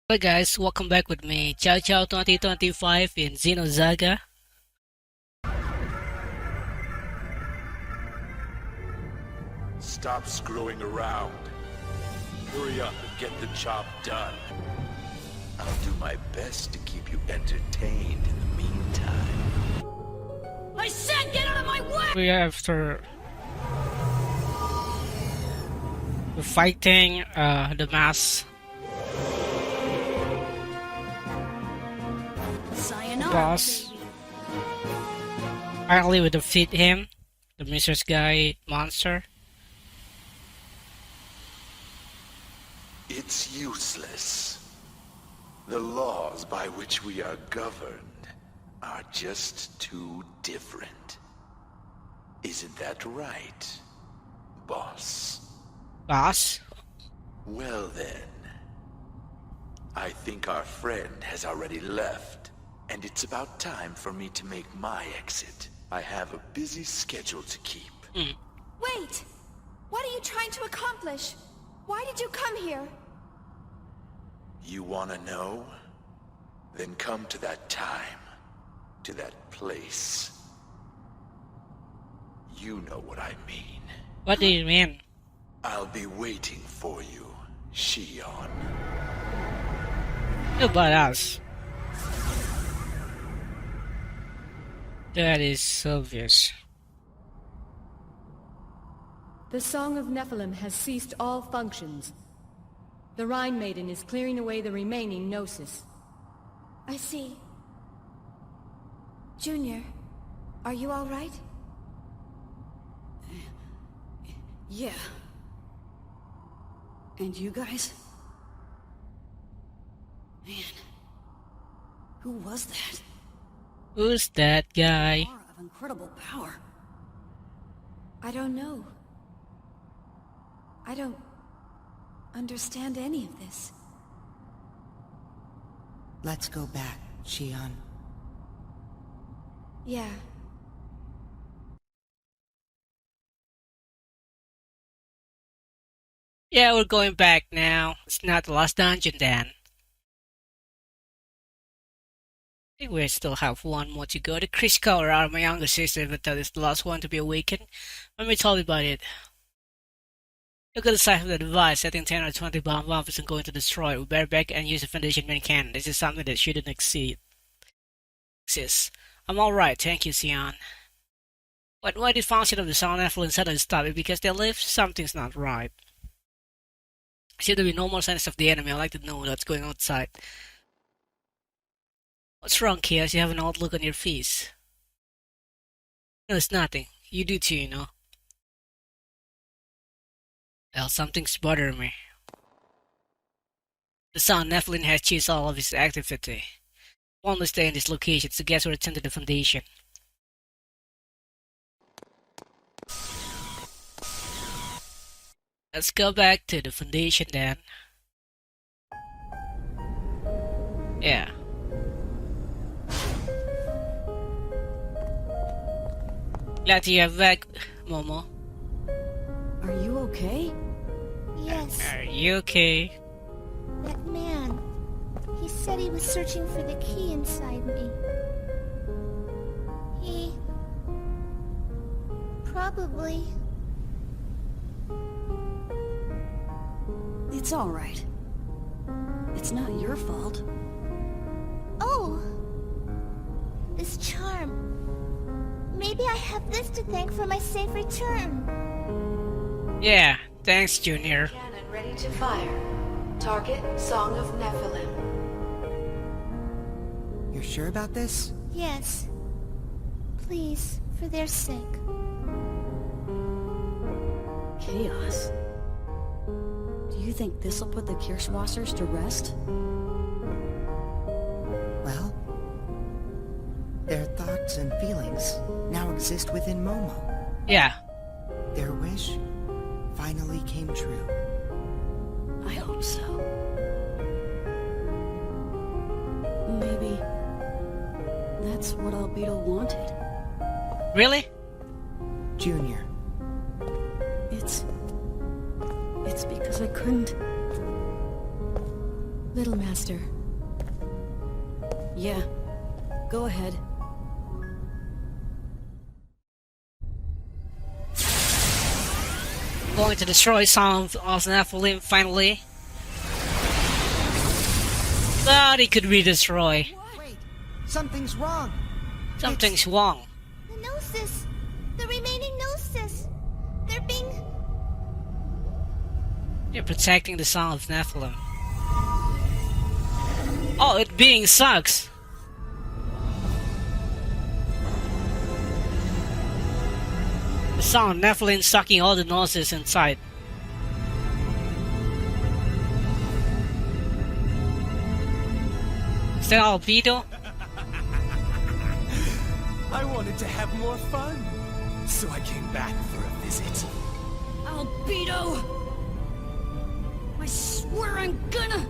Hello guys, welcome back with me, Chow Chow 2025 in Xenosaga. Stop screwing around. Hurry up and get the job done. I'll do my best to keep you entertained in the meantime. I said get out of my way! We are after fighting the mass Sayonara, boss. baby. Finally we defeat him, the Mrs. Guy monster. It's useless. The laws by which we are governed are just too different. Isn't that right, boss? Boss? Well then, I think our friend has already left, and it's about time for me to make my exit. I have a busy schedule to keep. Wait! What are you trying to accomplish? Why did you come here? You wanna know? Then come to that time, to that place. You know what I mean. What do you mean? I'll be waiting for you, Shion. What about us? That is obvious. The Song of Nephilim has ceased all functions. The Rhine Maiden is clearing away the remaining Gnosis. I see. Junior, are you all right? Yeah. And you guys? Man. Who was that? Who's that guy? Aura of incredible power. I don't know. I don't understand any of this. Let's go back, Shion. Yeah. Yeah, we're going back now. It's not the last dungeon then. I think we still have one more to go. The Chris Color, my younger sister, even though it's the last one to be awakened. Let me tell you about it. Look at the size of the device, setting 10 or 20 bombs isn't going to destroy it. We better back and use the Foundation main cannon. This is something that shouldn't exist. I'm alright, thank you, Sion. But why did function of the sound Nephilim suddenly stop? Because they live? Something's not right. Seems to be no more signs of the enemy. I'd like to know what's going on outside. What's wrong, Chaos? You have an odd look on your face. No, it's nothing. You do too, you know. Well, something's bothering me. The sound Nephilim has changed all of its activity. One must stay in this location, so guess we'll return to the Foundation. Let's go back to the Foundation then. Yeah. Glad to have back, Momo. Are you okay? Yes, Are you okay? that man. He said he was searching for the key inside me. He... probably... It's alright. It's not your fault. Oh! This charm. Maybe I have this to thank for my safe return. Yeah, thanks, Junior. Cannon ready to fire. Target Song of Nephilim. You're sure about this? Yes. Please, for their sake. Chaos. Do you think this'll put the Kirschwassers to rest? Well, their thoughts and feelings now exist within Momo. Yeah. Their wish finally came true. I hope so. Maybe that's what Albedo wanted. Really? Junior, It's because I couldn't Little Master. Yeah, go ahead. Going to destroy some of Nephilim finally. But it could be destroyed. Wait, something's wrong. Something's wrong. The Gnosis! The remaining Gnosis! They're being... You're protecting the son of Nephilim. Oh, it being sucks. The son of Nephilim sucking all the Gnosis inside. Is that Albedo? I wanted to have more fun, so I came back for a visit. Albedo! I swear I'm gonna...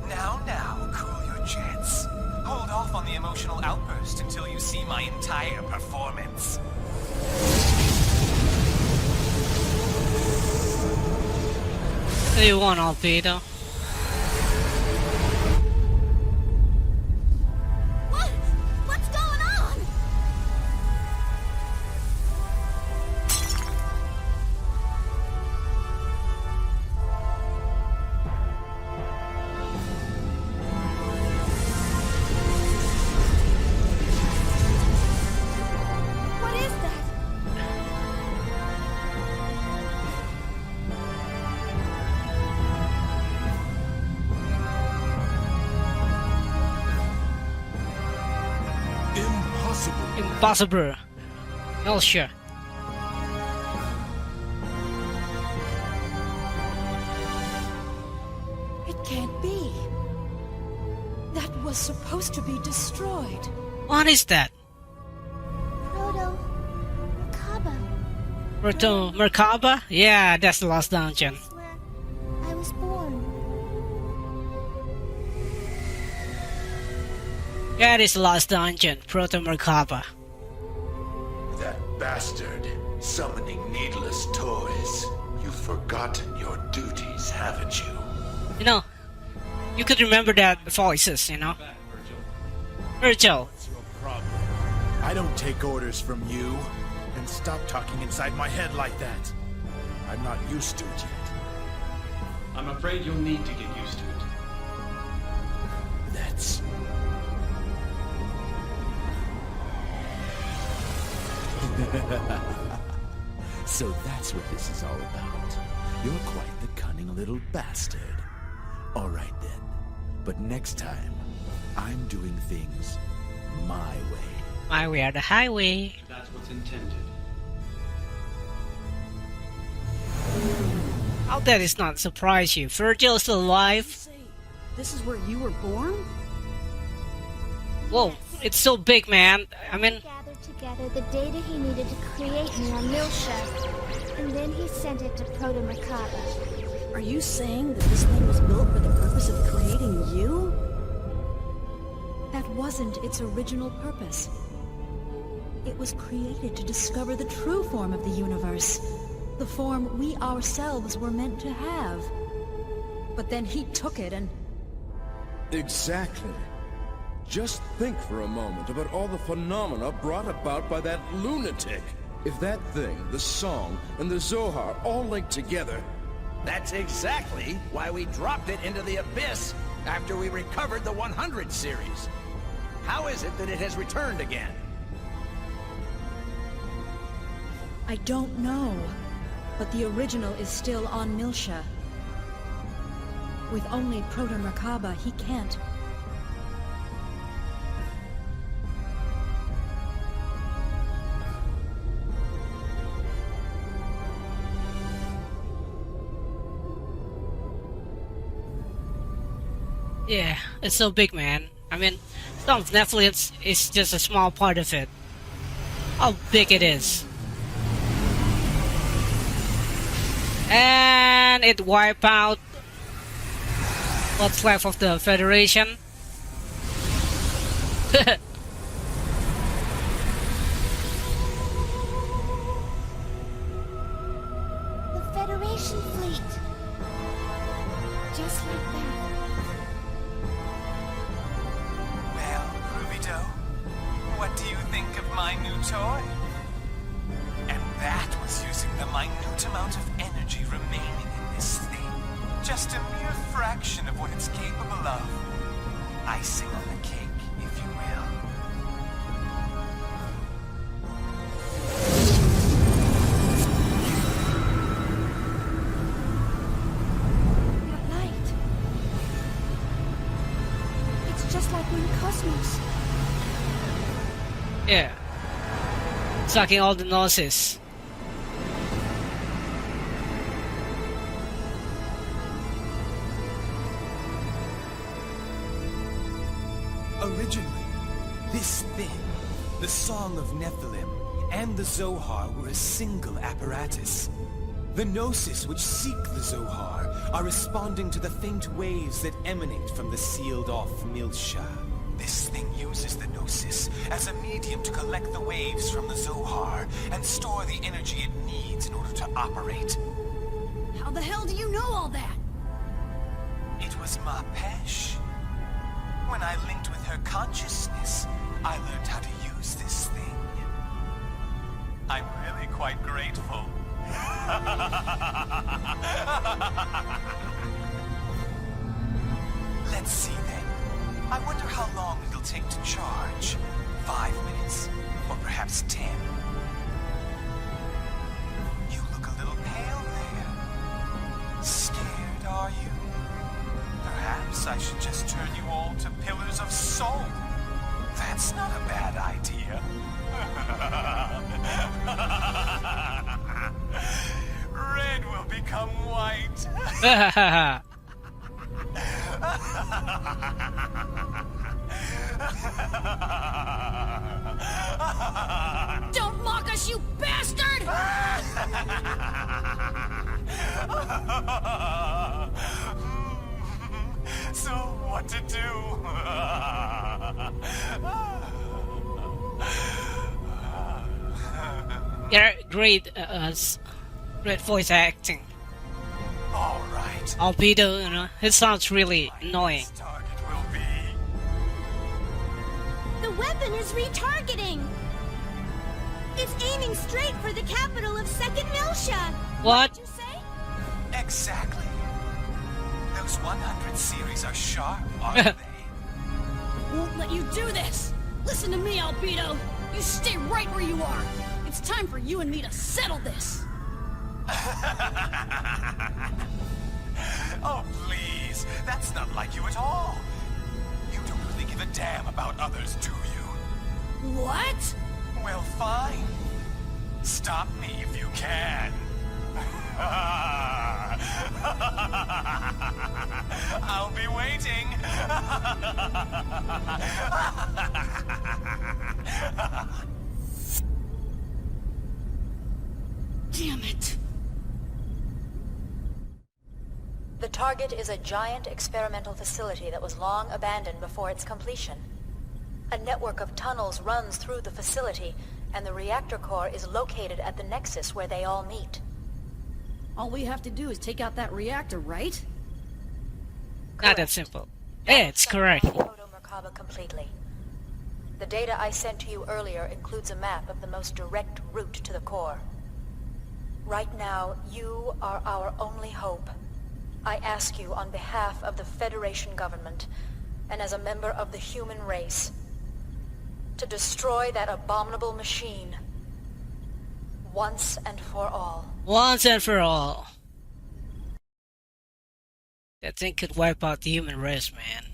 Now, cool your jets. Hold off on the emotional outburst until you see my entire performance. What do you want, Albedo? What's going on? What is that? Impossible. No, sure. It can't be. That was supposed to be destroyed. What is that? Proto Merkabah. Proto Merkabah? Yeah, that's the last dungeon. That's where I was born. That is the last dungeon, Proto Merkabah. That bastard, summoning needless toys. You've forgotten your duties, haven't you? You know, you could remember that voices, you know? Virgil. I don't take orders from you. And stop talking inside my head like that. I'm not used to it yet. I'm afraid you'll need to get used to it. That's... So that's what this is all about. You're quite the cunning little bastard. All right then. But next time, I'm doing things my way. My way or the highway. That's what's intended. How that is not surprise you? Virgil is still alive? This is where you were born? Whoa, it's so big, man. I mean, Gathered together the data he needed to create me on Miltia, and then he sent it to Proto Merkabah. Are you saying that this thing was built for the purpose of creating you? That wasn't its original purpose. It was created to discover the true form of the universe. The form we ourselves were meant to have. But then he took it and... Exactly. Just think for a moment about all the phenomena brought about by that lunatic. If that thing, the song, and the Zohar all linked together... That's exactly why we dropped it into the abyss after we recovered the 100 series. How is it that it has returned again? I don't know. But the original is still on Miltia. With only Proto Merkabah, he can't. yeah, it's so big, man. I mean, some of Netflix is just a small part of it. How big it is. And it wiped out what's left of the Federation. The Federation fleet. Just like that. toy. And that was using the minute amount of energy remaining in this thing. Just a mere fraction of what it's capable of. Icing on the cake, if you will. That light. It's just like when Cosmos. Yeah. Sucking all the Gnosis. Originally, this thing, the Song of Nephilim, and the Zohar were a single apparatus. The Gnosis which seek the Zohar are responding to the faint waves that emanate from the sealed-off Miltia. This thing uses the Gnosis as a medium to collect the waves from the Zohar and store the energy it needs in order to operate. How the hell do you know all that? It was Ma Pesh. When I linked with her consciousness, I learned how to use this thing. I'm really quite grateful. Let's see then. I wonder how long it'll take to charge. 5 minutes, or perhaps 10. You look a little pale there. Scared, are you? Perhaps I should just turn you all to pillars of salt. That's not a bad idea. Red will become white. Don't mock us, you bastard! So, what to do? Yeah, great voice acting. All right. Albedo, you know, it sounds really annoying. Target will be... The weapon is retargeting! It's aiming straight for the capital of Second Miltia! What? Did you say? Exactly. Those 100 series are sharp, aren't they? Won't let you do this! Listen to me, Albedo! You stay right where you are! It's time for you and me to settle this! Oh, please. That's not like you at all. You don't really give a damn about others, do you? What? Well, fine. Stop me if you can. I'll be waiting. Damn it! The target is a giant experimental facility that was long abandoned before its completion. A network of tunnels runs through the facility, and the reactor core is located at the nexus where they all meet. All we have to do is take out that reactor, right? Not that simple. Yeah, it's correct. Proto Merkabah completely. The data I sent to you earlier includes a map of the most direct route to the core. Right now, you are our only hope. I ask you on behalf of the Federation government, and as a member of the human race, to destroy that abominable machine once and for all. Once and for all. That thing could wipe out the human race, man.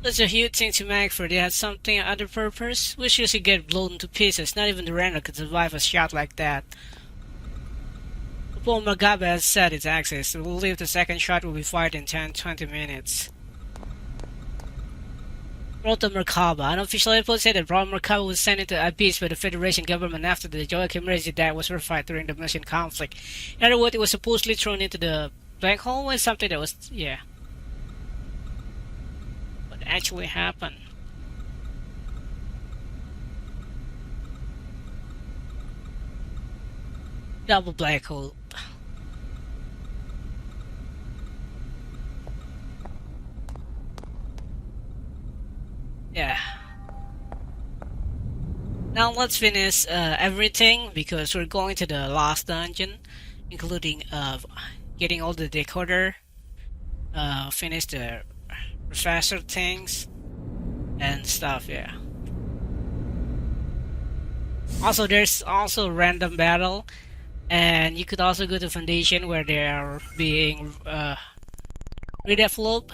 That's a huge thing to make for. They had something other purpose. We should get blown to pieces. Not even the Render could survive a shot like that. Proto Merkabah has set its axis. We believe the second shot will be fired in 10-20 minutes. Proto Merkabah. An official report said that Proto Merkabah was sent into the abyss by the Federation government after the Joachim Mizrahi death was verified during the mission conflict. In other words, it was supposedly thrown into the black hole or something that was, yeah. What actually happened? Double black hole. Yeah. Now let's finish everything because we're going to the last dungeon, including getting all the decoder, finish the professor things and stuff. Yeah. Also, there's also random battle, and you could also go to Foundation where they are being redeveloped.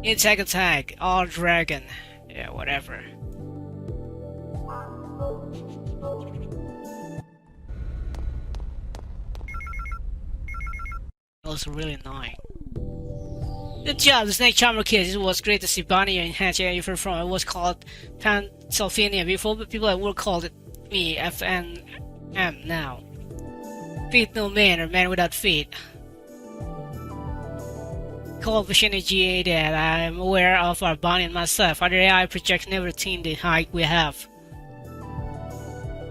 Insect attack, all dragon, yeah, whatever. Also really annoying. Good job, the Snake Charmer kids. It was great to see Bonnie and Hatch where you're from. It was called Pennsylvania before, but people at work called it me FNM now. Feet no man, or man without feet. Coefficient of GA that I'm aware of are Bonnie and myself. Other AI projects never attained the height we have.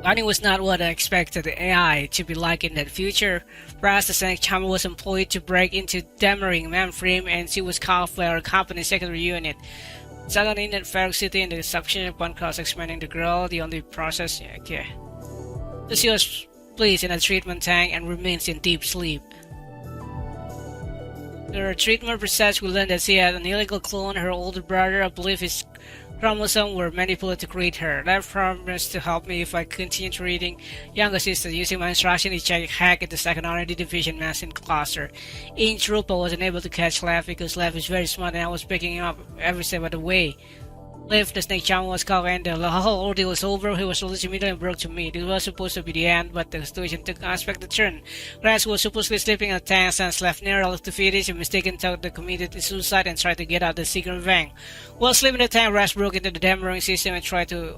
Bonnie was not what I expected the AI to be like in the future. Whereas the Snake Charmer was employed to break into Demmering mainframe and she was called for our company's secondary unit. Second in Ferro City and the suction upon cross-expanding the girl, the only process, yeah, okay. So she was placed in a treatment tank and remains in deep sleep. Through her treatment process, we learned that she had an illegal clone. Her older brother, I believe his chromosomes were manipulated to create her. That promised to help me if I continued reading. Younger sister, using my instruction to hack at the second R&D division massive cluster. In troop, I wasn't able to catch Lev because Lev is very smart and I was picking him up every step of the way. Lev, the Snake Charmer, was caught and the whole ordeal was over. He was released immediately and broke to me. This was supposed to be the end, but the situation took an unexpected turn. Raz was supposedly sleeping in a tank since left near to finish and mistaken thought they committed suicide and tried to get out the secret vang. While sleeping in the tank, Raz broke into the Demmering system and tried to...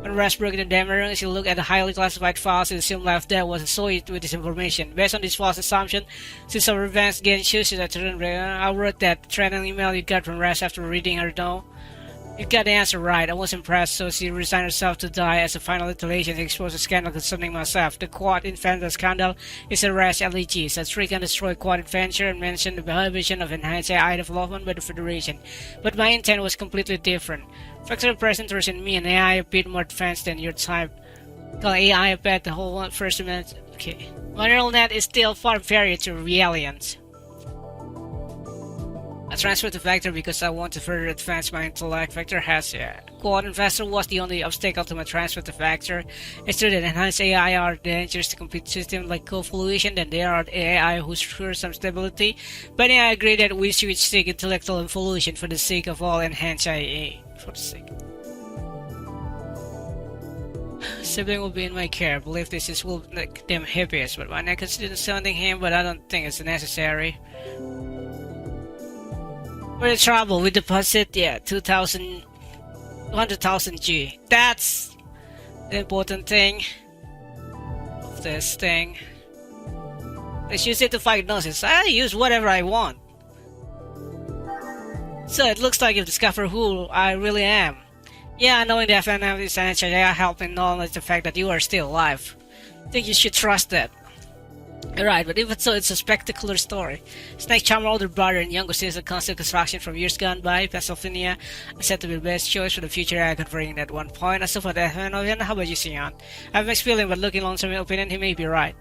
When Raz broke into Demmering, she looked at the highly classified files and assumed Lev dead was associated with this information. Based on this false assumption, since our revenge against chooses that I wrote that threatening email you got from Raz after reading her note. You got the answer right. I was impressed, so she resigned herself to die as a final iteration to expose a scandal concerning myself. The Quad Inventor scandal is a rash LEG. Such trick and destroy Quad Adventure and mentioned the prohibition of enhanced AI development by the Federation. But my intent was completely different. Factory presenters in me and AI a bit more advanced than your type. Call AI a pet the whole first minute. Okay. My neural net is still far inferior to Realians. I transferred to Vector because I want to further advance my intellect. Vector has Quad Investor was the only obstacle to my transfer to Vector. It's true that enhanced AI are dangerous to complete systems like co-evolution, then there are AI who secure some stability. But I agree that we should seek intellectual evolution for the sake of all enhanced AI. For the sake. Sibling will be in my care. I believe this will make them happiest, but when I consider sending him, but I don't think it's necessary. For the trouble, we deposit, 200,000 G. That's the important thing of this thing. Let's use it to fight Gnosis. I use whatever I want. So it looks like you've discovered who I really am. Yeah, knowing the FNM is essential, I help in knowledge the fact that you are still alive. I think you should trust that. Alright, but even so, it's a spectacular story. Snake Charmer, older brother and younger sister, constant construction from years gone by. Pennsylvania is said to be the best choice for the future. I converting at one point. As for that, how about you, Shion? I have mixed feeling, but looking long-term opinion, he may be right.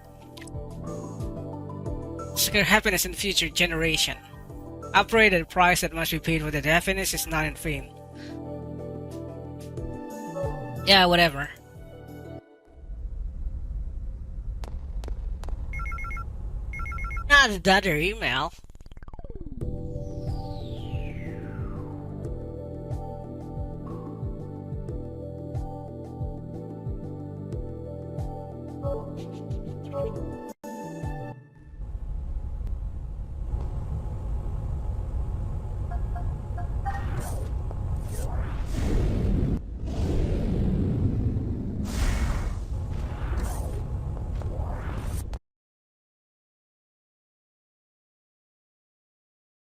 Secure happiness in the future generation. Operate at a price that must be paid for the happiness is not in vain. Yeah, whatever. Not the other email.